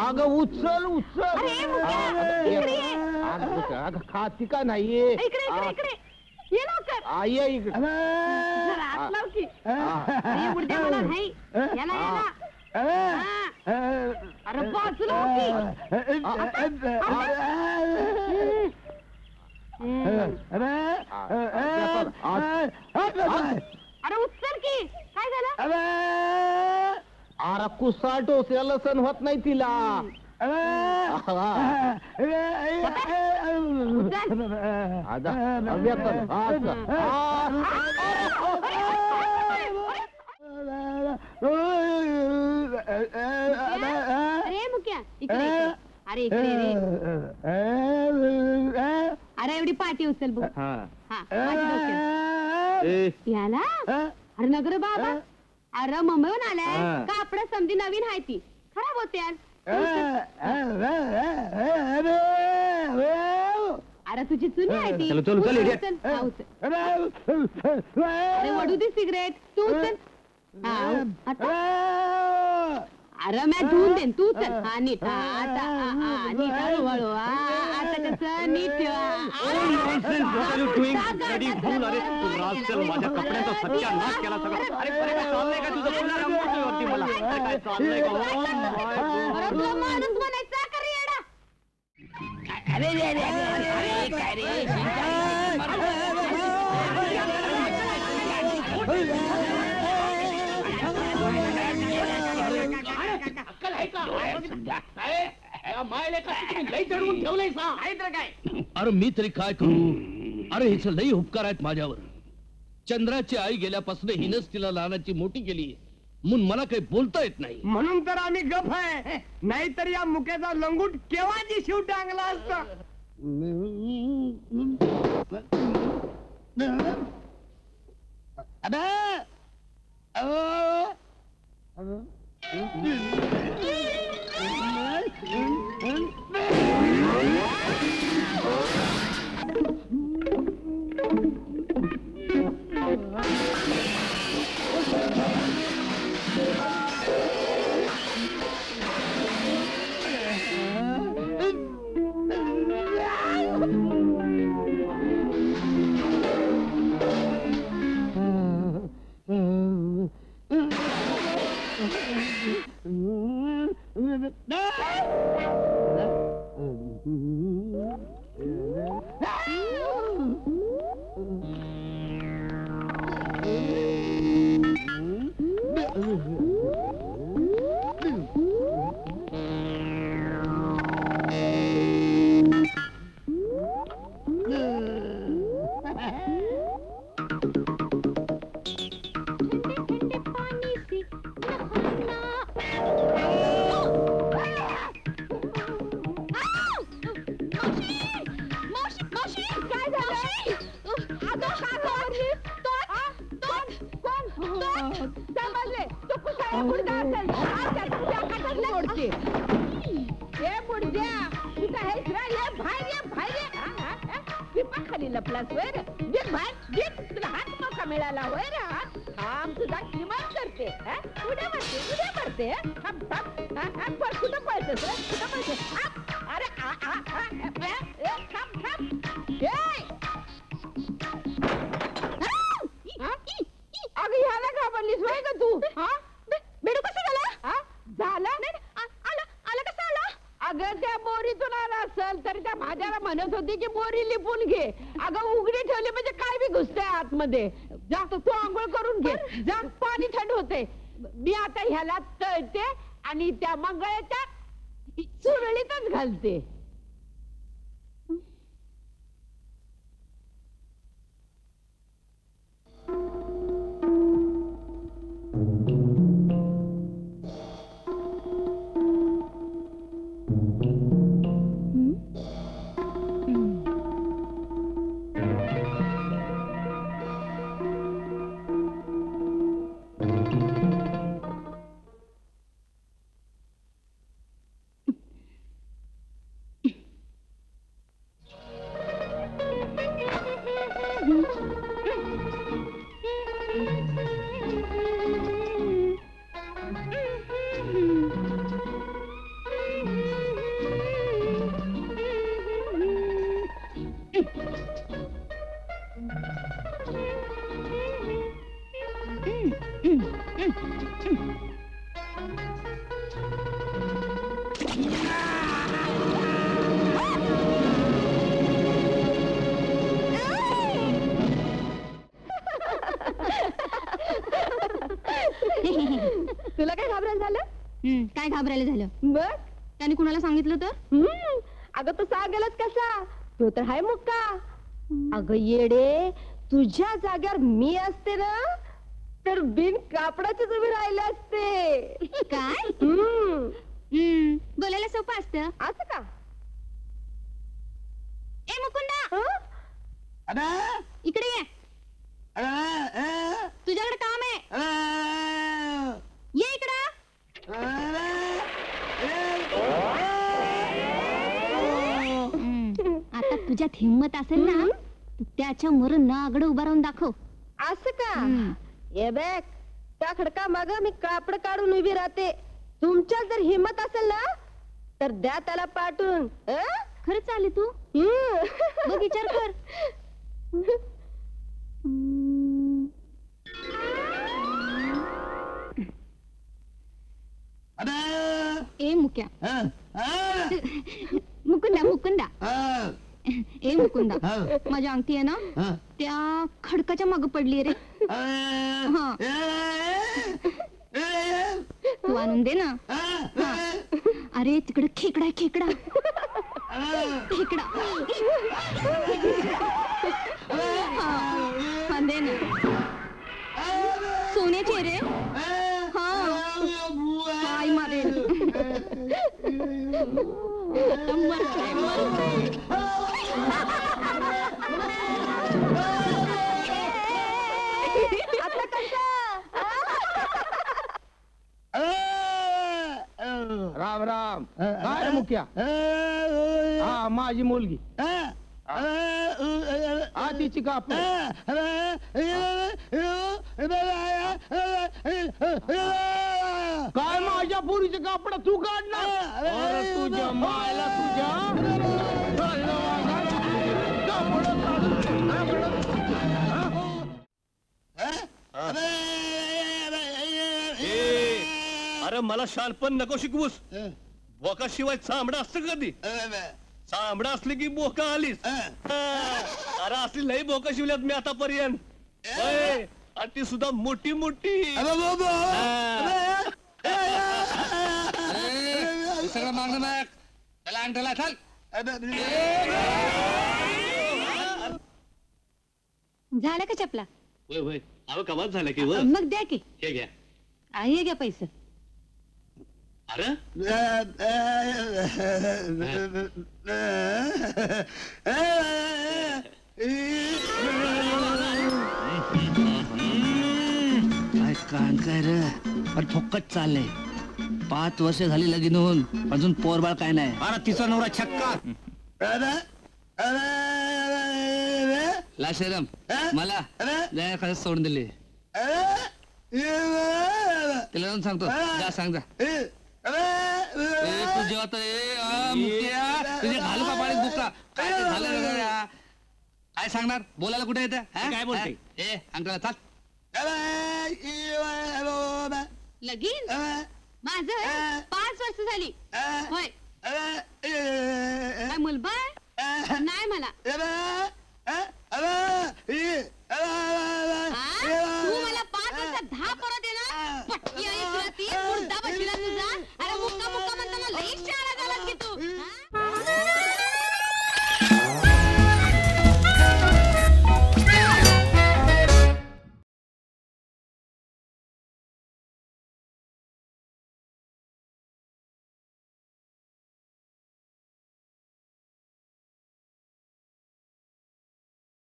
अगं उचल उचल. अगं खाती का नाहीये. इकडे ये लवकर. ये इकडे. मला नाही याला अरे बाजूला अरे उचल की काय झालं. अरे कुसा टोचल्याला सण होत नाही तिला. अरे मुक्या इकडे. अरे इकडे. अरे एवढी पाठी उचल बघ. याला अरे नगर बाबा. अरे मुंबईहून आलाय कापड समधी नवीन आहे ती खराब होते यार. अरे तुझी चुनी आहे ती. अरे वडू दे सिगरेट तू उचल. अरे मैं धुवून देन तू चल. हा नीट आता नीट हळूहळू. आता कसं नीट माझ्या कपड्यांचा सत्यानाश केला सगळं. अरे चाललंय का तुझं पुन्हा रंगवतोय मला. काय चाललंय का माणूस म्हणायचा का रे येडा. अरे मी तरी काय करू. अरे हिच लई उपकार आहेत माझ्यावर. चंद्राची आई गेल्यापासून हिनच तिला लहानाची मोठी केली म्हणून मला काही बोलता येत नाही. म्हणून तर आम्ही गप आहे. नाहीतर या मुक्याचा लंगूट केव्हाची शिव टांगला असता. जास्त तू आंघोळ करून घे. जा पाणी थंड होते. मी आता ह्याला तळते आणि त्या मंगळाच्या सुरळीतच घालते. काय घाबरायला झालं? बघ त्याने कुणाला सांगितलं तर? अगं तू सांगेलच कसा, तो तर हाय मुक्का. अगं येडे, तुझ्या जाग्यावर मी असते ना तर बिन कापडाचीच उभी राहिले असते. काय? बोलायला सोपं असतं. असं का? ए मुकुंदा, हं? इकडे ये. तुझ्याकडे काम आहे, ये इकडं. आता तुझ्यात हिम्मत असेल ना, तर त्याच्या मरून नागड उभा राहून दाखव. असं का? ये बघ, त्या खडका माग मी कापड काढून उभी राहते. तुमच्या जर हिम्मत असेल ना तर द्या त्याला पाठवून. हं? खरंच चाले तू? बघ विचार कर. ए मुक्या, मुकुंदा मुकुंदा, ए मुकुंदा, माझी अंगठी आहे ना त्या खडकाच्या माग पडली रे. हा, तू आणून दे ना. हा. अरे तिकडे खेकडा आहे, खेकडा खेकडा. हा दे ना. सोन्याचे रे. हा, काय मारेल. आता कसं? राम राम. काय मुख्या? हा, माझी मुलगी. हा, तिची काप. काय माझ्या पोरीचे कापड तू काढणार? अरे तुझ्या मायला तुझ्या अरे मला शानपण नको शिकवूस. बोका शिवाय चांबडा असतं कधी? चांबडा असले की बोका आलीस. अरे असली लई बोका शिवल्यात मी आतापर्यंत. होय, आणि ती सुद्धा मोठी मोठी. सगळं मागणं नाही त्याला अंगठ्याला चाल. झालं का चपला? होय होय, अहो कमाल झालं की व. मग द्या की. हे घ्या. हे घ्या पैसे. अरे काय काम काय रे, पण फुकट चाललंय. 5 वर्ष झाली लगीन होऊन अजून पोरबाळ काय नाही. अरे तिचा नवरा छक्का. लाशेरम मला खरंच सोडून दिली. तिला जाऊन सांगतो. जा सांग जा. तू जेव्हा तुझे घालू का पाणी बुका काय ते झालं रे? काय सांगणार? बोलायला कुठे येतं? काय बोलते? ए अंकला चाल. लगीन माझं 5 वर्ष झाली. होय, काय मुलबाळ नाही मला.